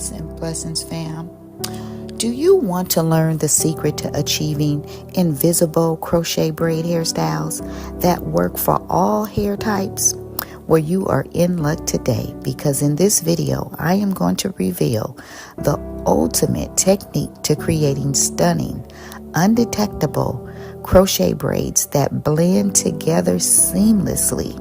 Peace and blessings, fam. Do you want to learn the secret to achieving invisible crochet braid hairstyles that work for all hair types? Well, you are in luck today, because in this video, I am going to reveal the ultimate technique to creating stunning, undetectable crochet braids that blend together seamlessly.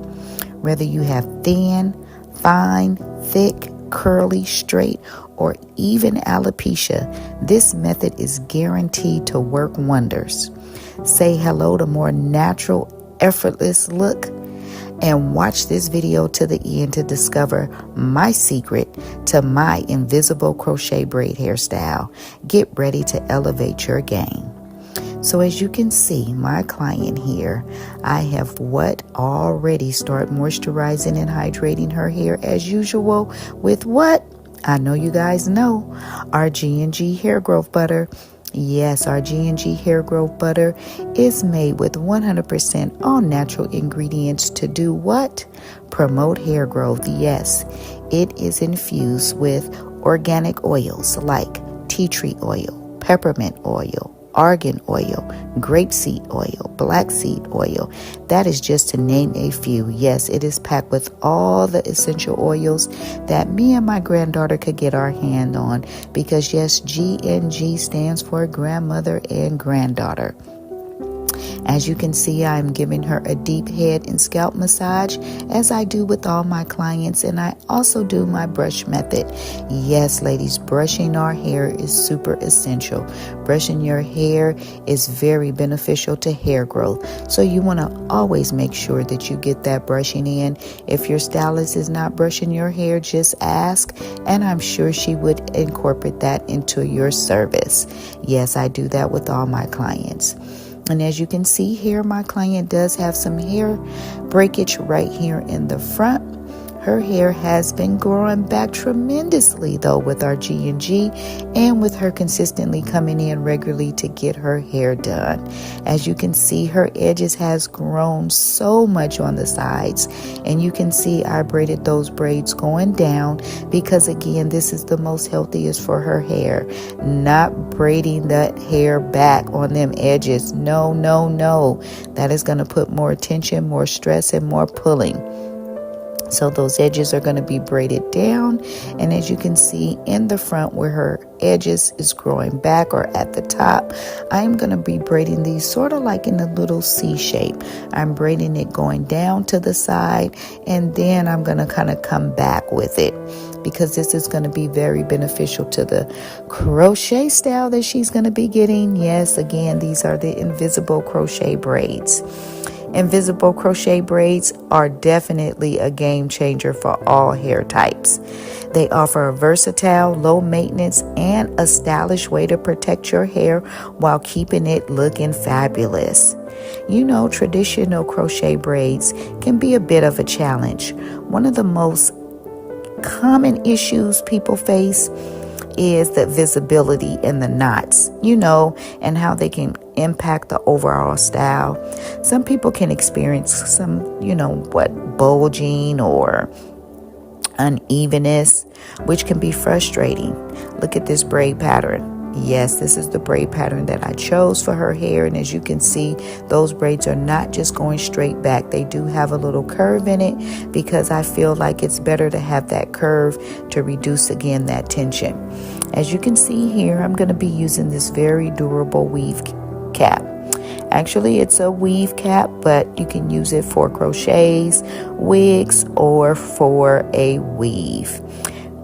Whether you have thin, fine, thick, curly, straight, or even alopecia, this method is guaranteed to work wonders. Say hello to more natural, effortless look, and watch this video to the end to discover my secret to my invisible crochet braid hairstyle. Get ready to elevate your game. So as you can see, my client here, I have already start moisturizing and hydrating her hair as usual with what? I know you guys know, our G&G hair growth butter. Yes, our G&G hair growth butter is made with 100% all natural ingredients to do what? Promote hair growth. Yes, it is infused with organic oils like tea tree oil, peppermint oil, argan oil, grapeseed oil, black seed oil. That is just to name a few. Yes, it is packed with all the essential oils that me and my granddaughter could get our hand on, because yes, G&G stands for grandmother and granddaughter. As you can see, I'm giving her a deep head and scalp massage, as I do with all my clients, and I also do my brush method. Yes, ladies, brushing our hair is super essential. Brushing your hair is very beneficial to hair growth, so you want to always make sure that you get that brushing in. If your stylist is not brushing your hair, just ask, and I'm sure she would incorporate that into your service. Yes, I do that with all my clients. And as you can see here, my client does have some hair breakage right here in the front. Her hair has been growing back tremendously, though, with our G&G and with her consistently coming in regularly to get her hair done. As you can see, her edges has grown so much on the sides, and you can see I braided those braids going down because, again, this is the most healthiest for her hair. Not braiding that hair back on them edges. No, no, no. That is going to put more tension, more stress, and more pulling. So those edges are going to be braided down, and as you can see in the front where her edges is growing back or at the top, I'm going to be braiding these sort of like in a little C shape. I'm braiding it going down to the side, and then I'm going to kind of come back with it, because this is going to be very beneficial to the crochet style that she's going to be getting. Yes, again, these are the invisible crochet braids. Invisible crochet braids are definitely a game changer for all hair types. They offer a versatile, low maintenance, and a stylish way to protect your hair while keeping it looking fabulous. You know, traditional crochet braids can be a bit of a challenge. One of the most common issues people face is the visibility in the knots, and how they can impact the overall style. Some people can experience some, bulging or unevenness, which can be frustrating. Look at this braid pattern. Yes, this is the braid pattern that I chose for her hair, and as you can see, those braids are not just going straight back. They do have a little curve in it, because I feel like it's better to have that curve to reduce, again, that tension. As you can see here, I'm going to be using this very durable weave cap. Actually, it's a weave cap, but you can use it for crochets, wigs, or for a weave.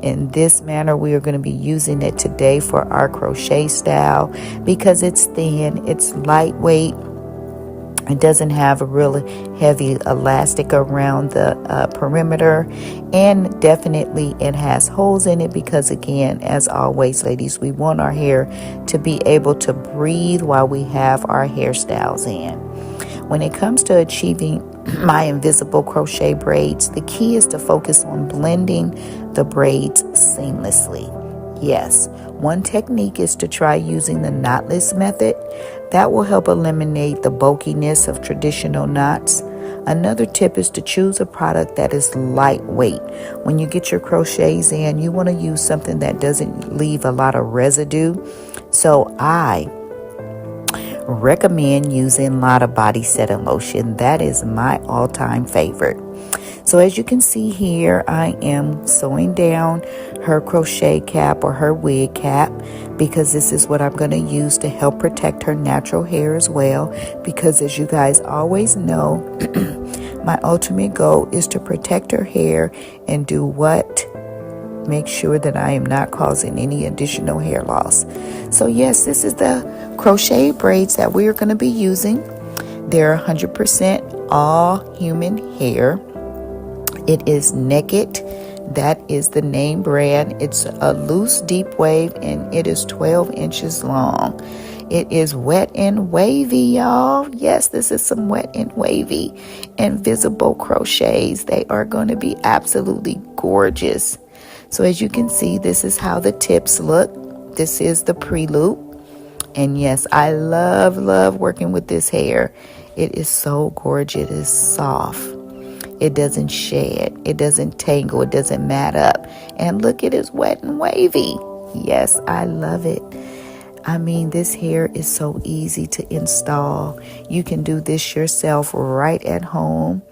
In this manner, we are going to be using it today for our crochet style, because it's thin, it's lightweight, it doesn't have a really heavy elastic around the perimeter, and definitely it has holes in it, because, again, as always, ladies, we want our hair to be able to breathe while we have our hairstyles in. When it comes to achieving my invisible crochet braids, the key is to focus on blending the braids seamlessly. Yes, one technique is to try using the knotless method. That will help eliminate the bulkiness of traditional knots. Another tip is to choose a product that is lightweight. When you get your crochets in, you want to use something that doesn't leave a lot of residue. So I recommend using Lotta Body Setting Lotion. That is my all-time favorite. So as you can see here, I am sewing down her crochet cap or her wig cap, because this is what I'm going to use to help protect her natural hair as well. Because as you guys always know, my ultimate goal is to protect her hair and do what? Make sure that I am not causing any additional hair loss. So yes, this is the crochet braids that we are going to be using. They're 100% all human hair. It is Naked. That is the name brand. It's a loose deep wave and it is 12 inches long. It is wet and wavy, y'all. Yes, this is some wet and wavy invisible crochets. They are going to be absolutely gorgeous. So as you can see, this is how the tips look. This is the pre-loop. And yes, I love working with this hair. It is so gorgeous. It is soft. It doesn't shed. It doesn't tangle. It doesn't mat up. And look, it is wet and wavy. Yes, I love it. I mean, this hair is so easy to install. You can do this yourself right at home.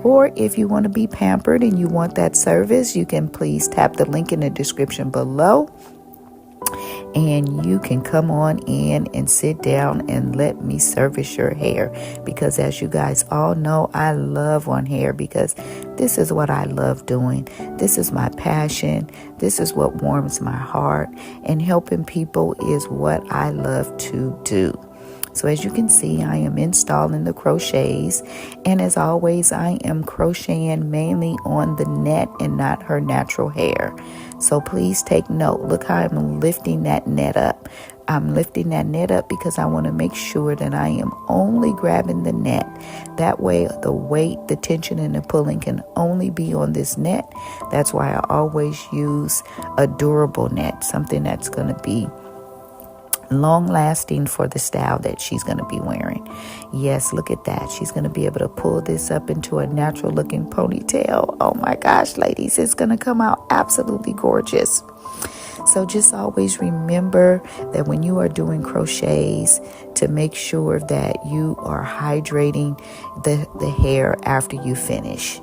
Or if you want to be pampered and you want that service, you can please tap the link in the description below. And you can come on in and sit down and let me service your hair. Because as you guys all know, I love on hair because this is what I love doing. This is my passion. This is what warms my heart. And helping people is what I love to do. So as you can see, I am installing the crochets. And as always, I am crocheting mainly on the net and not her natural hair. So please take note. Look how I'm lifting that net up. I'm lifting that net up because I want to make sure that I am only grabbing the net. That way the weight, the tension, and the pulling can only be on this net. That's why I always use a durable net, something that's going to be long lasting for the style that she's going to be wearing. Yes, look at that. She's going to be able to pull this up into a natural looking ponytail. Oh my gosh, ladies, it's going to come out absolutely gorgeous. So just always remember that when you are doing crochets, to make sure that you are hydrating the hair after you finish.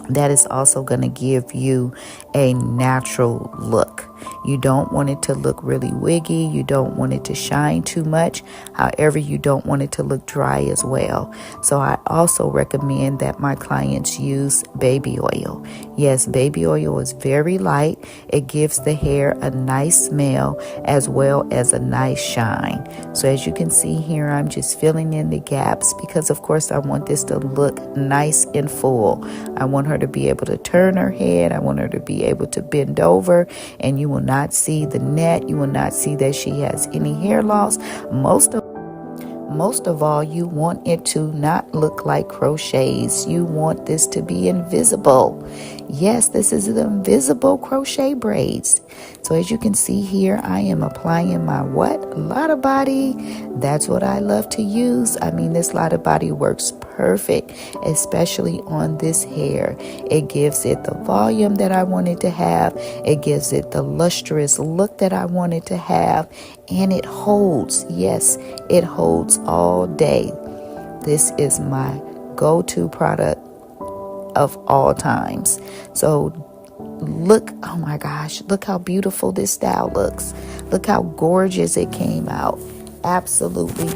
That is also going to give you a natural look. You don't want it to look really wiggy. You don't want it to shine too much. However, you don't want it to look dry as well. So I also recommend that my clients use baby oil. Yes, baby oil is very light. It gives the hair a nice smell as well as a nice shine. So as you can see here, I'm just filling in the gaps because of course I want this to look nice and full. I want her to be able to turn her head. I want her to be able to bend over, and you will not see the net. You will not see that she has any hair loss. Most of all, you want it to not look like crochets. You want this to be invisible. Yes, this is the invisible crochet braids. So as you can see here, I am applying my what? Lotta Body. That's what I love to use. I mean, this Lotta Body works perfect, especially on this hair. It gives it the volume that I wanted to have. It gives it the lustrous look that I wanted to have. And it holds. Yes, it holds all day. This is my go-to product of all times. So look, oh my gosh, look how beautiful this style looks. Look how gorgeous it came out. Absolutely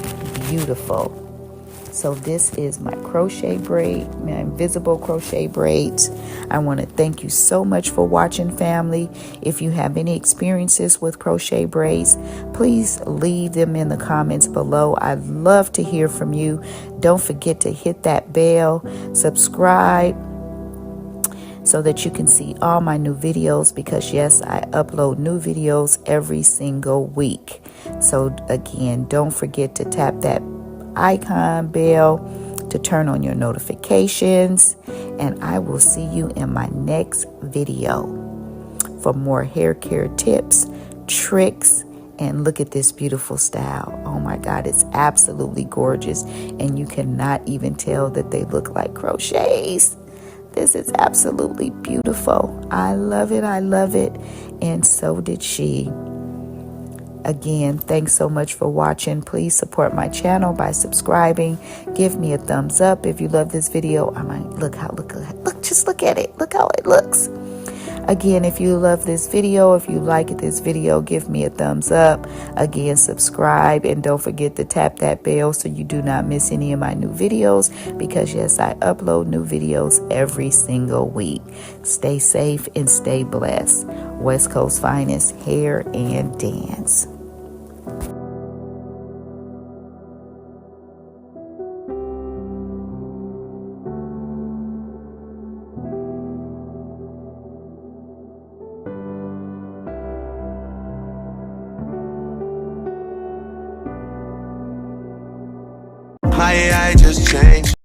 beautiful. So this is my crochet braid, my invisible crochet braids. I want to thank you so much for watching, family. If you have any experiences with crochet braids, please leave them in the comments below. I'd love to hear from you. Don't forget to hit that bell, subscribe, so that you can see all my new videos, because yes, I upload new videos every single week. So again, don't forget to tap that icon bell to turn on your notifications, and I will see you in my next video for more hair care tips, tricks, And look at this beautiful style. Oh my God, it's absolutely gorgeous. And you cannot even tell that they look like crochets. This is absolutely beautiful. I love it. I love it. And so did she. Again, thanks so much for watching. Please support my channel by subscribing. Give me a thumbs up if you love this video. I might just look at it. Look how it looks. Again, if you love this video, if you like this video, give me a thumbs up. Again, subscribe, and don't forget to tap that bell so you do not miss any of my new videos, because yes, I upload new videos every single week. Stay safe and stay blessed. West Coast Finest Hair and Dance. My AI just changed.